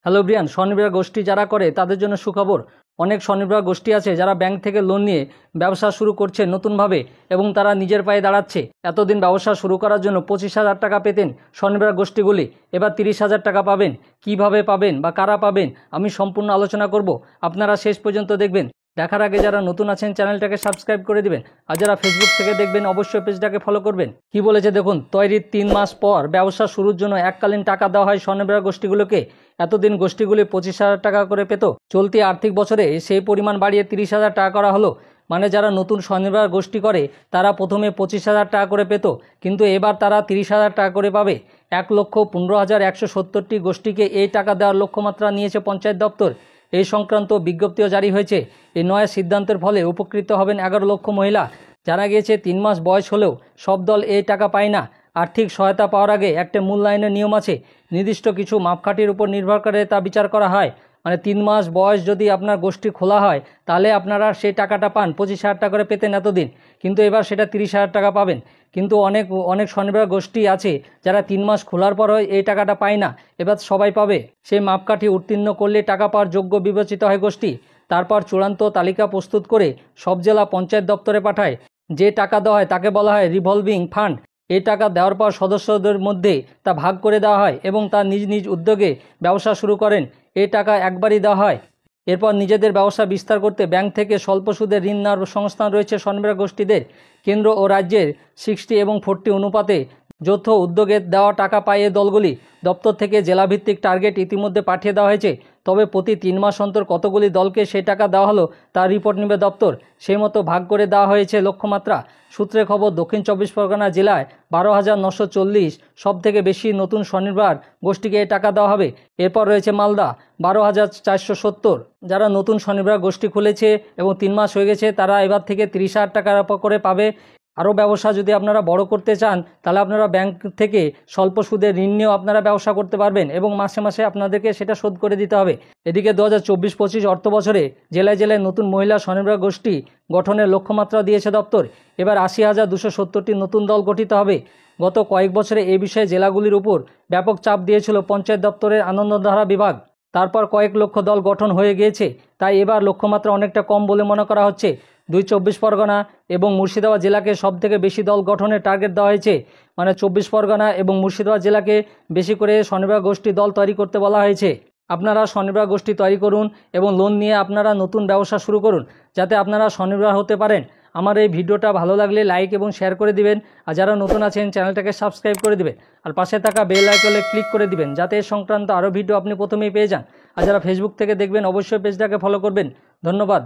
Hello Brian, স্বনির্ভর গোষ্ঠী যারা করে তাদের জন্য সুখবর। অনেক স্বনির্ভর গোষ্ঠী আছে যারা ব্যাংক থেকে লোন নিয়ে ব্যবসা শুরু করছে নতুনভাবে এবং তারা নিজের পায়ে দাঁড়াচ্ছে। এতদিন ব্যবসা শুরু করার জন্য 25,000 টাকা পেতেন স্বনির্ভর গোষ্ঠীগুলি, এবার 30,000 টাকা পাবেন। কিভাবে পাবেন বা কারা পাবেন আমি সম্পূর্ণ আলোচনা করব, আপনারা শেষ পর্যন্ত দেখবেন। দেখার আগে যারা নতুন আছেন চ্যানেলটাকে সাবস্ক্রাইব করে দিবেন, আর যারা ফেসবুক থেকে দেখবেন অবশ্যই পেজটাকে ফলো করবেন। কি বলেছে দেখুন, তৈরির 3 মাস পর ব্যবসা শুরুর জন্য এককালীন টাকা দেওয়া হয় স্বনির্ভর গোষ্ঠীগুলোকে। এতদিন গোষ্ঠীগুলি 25,000 টাকা করে পেত, চলতি আর্থিক বছরে সেই পরিমাণ বাড়িয়ে 30,000 টাকা করা হলো। মানে যারা নতুন স্বনির্ভর গোষ্ঠী করে তারা প্রথমে 25,000 টাকা করে পেত, কিন্তু এবার তারা 30,000 টাকা করে পাবে। 1,15,170টি গোষ্ঠীকে এই টাকা দেওয়ার লক্ষ্যমাত্রা নিয়েছে পঞ্চায়েত দপ্তর। এই সংক্রান্ত বিজ্ঞপ্তিও জারি হয়েছে। এই নয়া সিদ্ধান্তের ফলে উপকৃত হবেন 11 লক্ষ মহিলা। জানা গিয়েছে 3 মাস বয়স হলেও সব দল এই টাকা পায় না। আর্থিক সহায়তা পাওয়ার আগে একটা মূল্যায়নের নিয়ম আছে, নির্দিষ্ট কিছু মাপকাঠির উপর নির্ভর করে তা বিচার করা হয়। মানে 3 মাস বয়স যদি আপনার গোষ্ঠী খোলা হয় তাহলে আপনারা সেই টাকাটা পান। 25,000 টাকা করে পেতেন এতদিন, কিন্তু এবার সেটা 30,000 টাকা পাবেন। কিন্তু অনেক অনেক স্বনির্ভর গোষ্ঠী আছে যারা 3 মাস খোলার পরও এই টাকাটা পায় না, এবার সবাই পাবে। সেই মাপকাঠি উত্তীর্ণ করলে টাকা পাওয়ার যোগ্য বিবেচিত হয় গোষ্ঠী। তারপর চূড়ান্ত তালিকা প্রস্তুত করে সব জেলা পঞ্চায়েত দপ্তরে পাঠায়। যে টাকা দেওয়া হয় তাকে বলা হয় রিভলভিং ফান্ড। এই টাকা দেওয়ার পর সদস্যদের মধ্যে তা ভাগ করে দেওয়া হয় এবং তার নিজ নিজ উদ্যোগে ব্যবসা শুরু করেন। এই টাকা একবারই দেওয়া হয়। এরপর নিজেদের ব্যবসা বিস্তার করতে ব্যাংক থেকে স্বল্প সুদে ঋণ নেওয়ার সংস্থান রয়েছে স্বনির্ভর গোষ্ঠীদের। কেন্দ্র ও রাজ্যের 60 এবং 40 অনুপাতে যৌথ উদ্যোগে দেওয়া টাকা পায় এই দলগুলি। দপ্তর থেকে জেলাভিত্তিক টার্গেট ইতিমধ্যে পাঠিয়ে দেওয়া হয়েছে, তবে প্রতি 3 মাস অন্তর কতগুলি দলকে সেই টাকা দেওয়া হলো তার রিপোর্ট নেবে দপ্তর। সেই মতো ভাগ করে দেওয়া হয়েছে লক্ষ্যমাত্রা। সূত্রে খবর, দক্ষিণ 24 পরগনা জেলায় 12,940 সব থেকে বেশি নতুন স্বনির্ভর গোষ্ঠীকে এই টাকা দেওয়া হবে। এরপর রয়েছে মালদা 12,470। যারা নতুন স্বনির্ভর গোষ্ঠী খুলেছে এবং 3 মাস হয়ে গেছে তারা এবার থেকে 30,000 টাকা করে পাবে। আরও ব্যবসা যদি আপনারা বড় করতে চান তাহলে আপনারা ব্যাংক থেকে স্বল্প সুদে ঋণ নিয়েও আপনারা ব্যবসা করতে পারবেন এবং মাসে মাসে আপনাদেরকে সেটা শোধ করে দিতে হবে। এদিকে 2024-25 অর্থ বছরে জেলায় জেলায় নতুন মহিলা স্বনির্ভর গোষ্ঠী গঠনের লক্ষ্যমাত্রা দিয়েছে দপ্তর। এবার 80,270টি নতুন দল গঠিত হবে। গত কয়েক বছরে এই বিষয়ে জেলাগুলির উপর ব্যাপক চাপ দিয়েছিল পঞ্চায়েত দপ্তরের আনন্দধারা বিভাগ। তারপর কয়েক লক্ষ দল গঠন হয়ে গিয়েছে, তাই এবার লক্ষ্যমাত্রা অনেকটা কম বলে মনে করা হচ্ছে। 24 পরগনা এবং মুর্শিদাবাদ জেলাকে সবথেকে বেশি দল গঠনের টার্গেট দেওয়া হয়েছে। মানে 24 পরগনা এবং মুর্শিদাবাদ জেলাকে বেশি করে স্বনির্ভর গোষ্ঠী দল তৈরি করতে বলা হয়েছে। আপনারা স্বনির্ভর গোষ্ঠী তৈরি করুন এবং লোন নিয়ে আপনারা নতুন ব্যবসা শুরু করুন, যাতে আপনারা স্বনির্ভর হতে পারেন। আমার এই ভিডিওটা ভালো লাগলে লাইক এবং শেয়ার করে দিবেন, আর যারা নতুন আছেন চ্যানেলটাকে সাবস্ক্রাইব করে দিবেন, আর পাশে থাকা বেল আইকনে ক্লিক করে দিবেন যাতে এ সংক্রান্ত আরও ভিডিও আপনি প্রথমেই পেয়ে যান। আর যারা ফেসবুক থেকে দেখবেন অবশ্যই পেজটাকে ফলো করবেন। ধন্যবাদ।